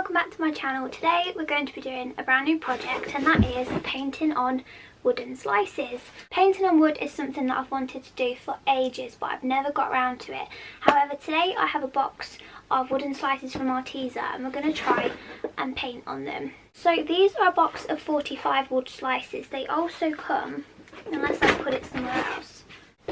welcome back to my channel. Today we're going to be doing a brand new project, and that is painting on wooden slices. Painting on wood is something that I've wanted to do for ages, but I've never got around to it. However, today I have a box of wooden slices from Arteza and we're going to try and paint on them. So these are a box of 45 wood slices. They also come, unless I put it somewhere else.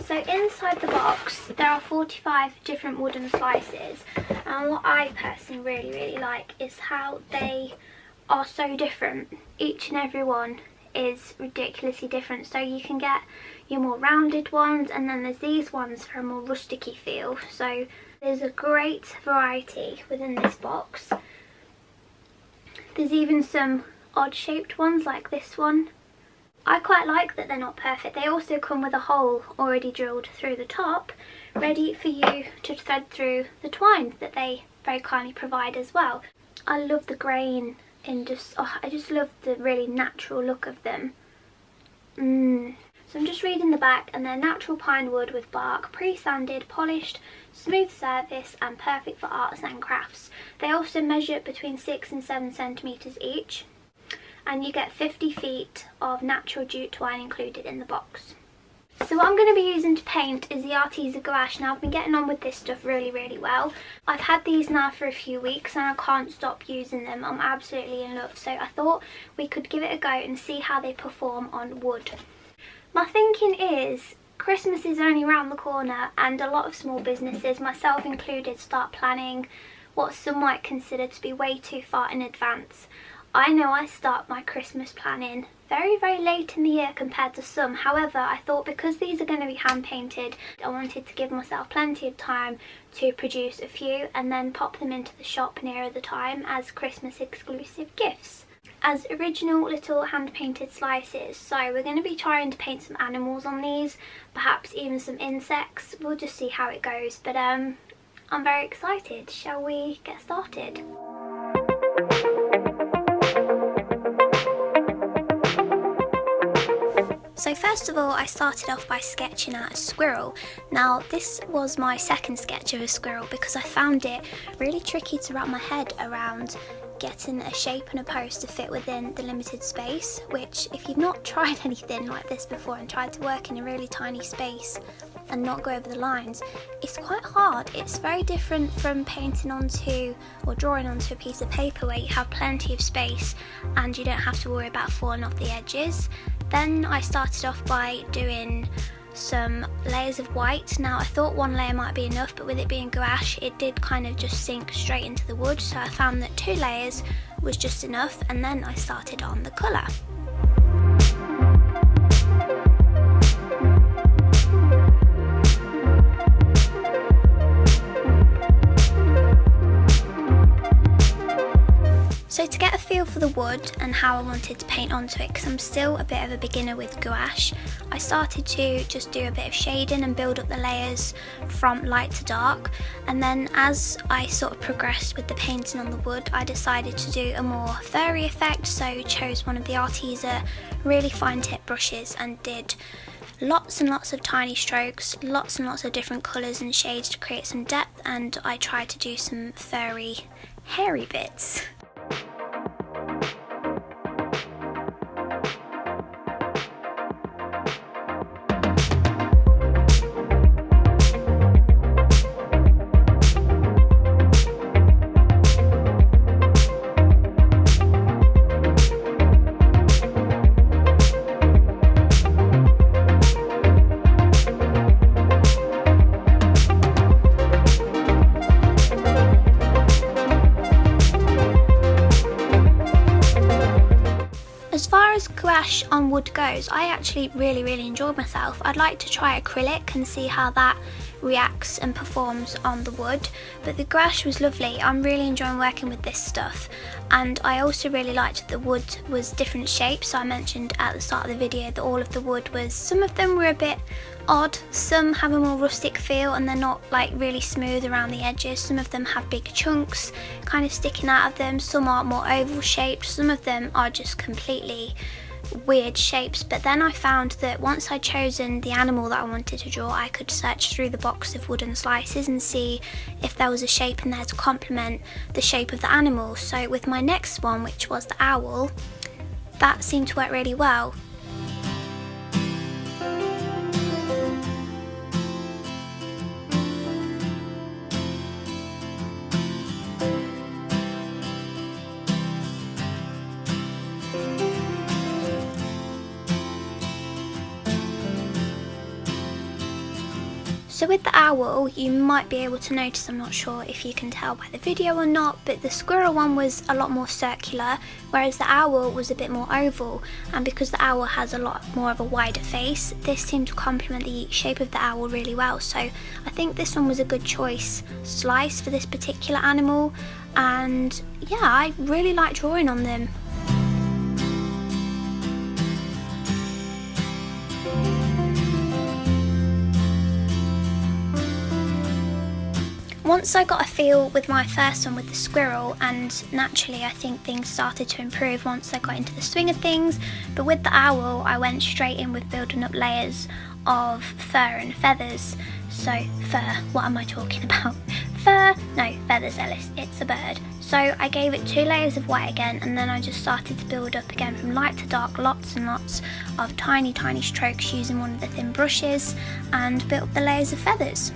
So inside the box there are 45 different wooden slices, and what I personally really like is how they are so different. Each and every one is ridiculously different. So you can get your more rounded ones, and then there's these ones for a more rusticy feel. So there's a great variety within this box. There's even some odd shaped ones like this one. I quite like that they're not perfect. They also come with a hole already drilled through the top, ready for you to thread through the twine that they very kindly provide as well. I love the grain in I just love the really natural look of them. So I'm just reading the back, and they're natural pine wood with bark, pre-sanded, polished, smooth surface and perfect for arts and crafts. They also measure between 6 and 7 centimetres each. And you get 50 feet of natural jute twine included in the box. So what I'm going to be using to paint is the Arteza Gouache. Now I've been getting on with this stuff really well. I've had these now for a few weeks and I can't stop using them. I'm absolutely in love. So I thought we could give it a go and see how they perform on wood. My thinking is Christmas is only around the corner, and a lot of small businesses, myself included, start planning what some might consider to be way too far in advance. I know I start my Christmas planning very late in the year compared to some. However, I thought because these are going to be hand painted, I wanted to give myself plenty of time to produce a few and then pop them into the shop nearer the time as Christmas exclusive gifts. As original little hand painted slices. So we're going to be trying to paint some animals on these, perhaps even some insects. We'll just see how it goes, but I'm very excited. Shall we get started? So first of all, I started off by sketching out a squirrel. Now this was my second sketch of a squirrel because I found it really tricky to wrap my head around getting a shape and a pose to fit within the limited space, which if you've not tried anything like this before and tried to work in a really tiny space and not go over the lines, it's quite hard. It's very different from painting onto or drawing onto a piece of paper where you have plenty of space and you don't have to worry about falling off the edges. Then I started off by doing some layers of white. Now I thought one layer might be enough, but with it being gouache it did kind of just sink straight into the wood, so I found that 2 layers was just enough, and then I started on the colour. So to get a feel for the wood and how I wanted to paint onto it, because I'm still a bit of a beginner with gouache, I started to just do a bit of shading and build up the layers from light to dark, and then as I sort of progressed with the painting on the wood, I decided to do a more furry effect, so chose one of the Arteza really fine tip brushes and did lots and lots of tiny strokes, lots and lots of different colours and shades to create some depth, and I tried to do some furry hairy bits. As far as gouache on wood goes, I actually really enjoyed myself. I'd like to try acrylic and see how that reacts and performs on the wood, but the gouache was lovely. I'm really enjoying working with this stuff, and I also really liked that the wood was different shapes. So I mentioned at the start of the video that all of the wood was, some of them were a bit odd, some have a more rustic feel and they're not like really smooth around the edges, some of them have big chunks kind of sticking out of them, some are more oval shaped, some of them are just completely weird shapes, but then I found that once I'd chosen the animal that I wanted to draw, I could search through the box of wooden slices and see if there was a shape in there to complement the shape of the animal. So with my next one, which was the owl, that seemed to work really well. So with the owl, you might be able to notice, I'm not sure if you can tell by the video or not, but the squirrel one was a lot more circular, whereas the owl was a bit more oval. And because the owl has a lot more of a wider face, this seemed to complement the shape of the owl really well. So I think this one was a good choice slice for this particular animal, and yeah, I really like drawing on them. Once I got a feel with my first one with the squirrel, and naturally I think things started to improve once I got into the swing of things, but with the owl I went straight in with building up layers of fur and feathers. So fur, what am I talking about? Fur? No, feathers, Ellis, it's a bird. So I gave it 2 layers of white again, and then I just started to build up again from light to dark, lots and lots of tiny strokes using one of the thin brushes, and built up the layers of feathers.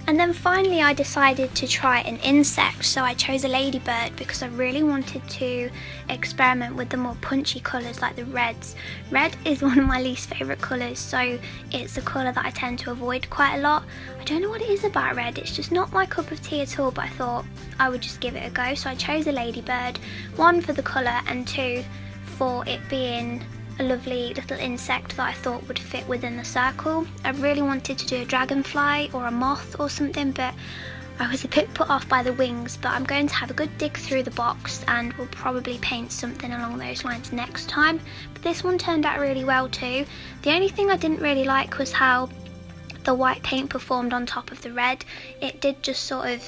And then finally I decided to try an insect, so I chose a ladybird because I really wanted to experiment with the more punchy colours like the reds. Red is one of my least favourite colours, so it's a colour that I tend to avoid quite a lot. I don't know what it is about red, it's just not my cup of tea at all, but I thought I would just give it a go. So I chose a ladybird, 1 for the colour and 2 for it being a lovely little insect that I thought would fit within the circle. I really wanted to do a dragonfly or a moth or something, but I was a bit put off by the wings. But I'm going to have a good dig through the box and we'll probably paint something along those lines next time. But this one turned out really well too. The only thing I didn't really like was how the white paint performed on top of the red. It did just sort of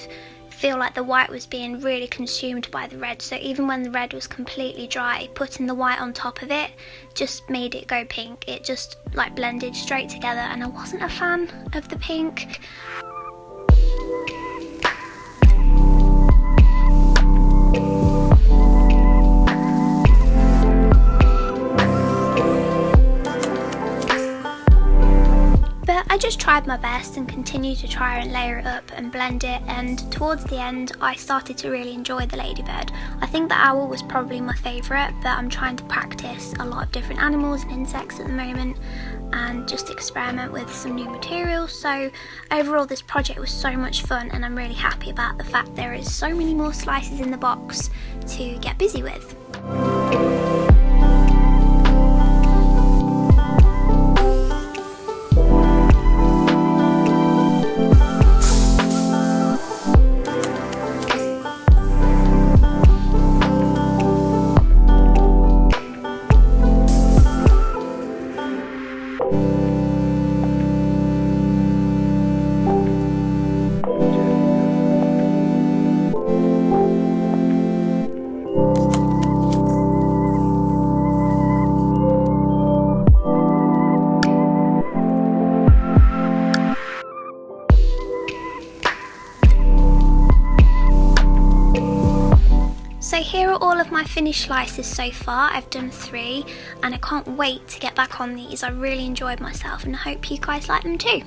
feel like the white was being really consumed by the red, so even when the red was completely dry, putting the white on top of it just made it go pink. It just like blended straight together, and I wasn't a fan of the pink. I just tried my best and continued to try and layer it up and blend it, and towards the end I started to really enjoy the ladybird. I think the owl was probably my favourite, but I'm trying to practice a lot of different animals and insects at the moment and just experiment with some new materials. So overall this project was so much fun, and I'm really happy about the fact there is so many more slices in the box to get busy with. here are all of my finished slices so far. I've done 3 and I can't wait to get back on these. I really enjoyed myself and I hope you guys like them too.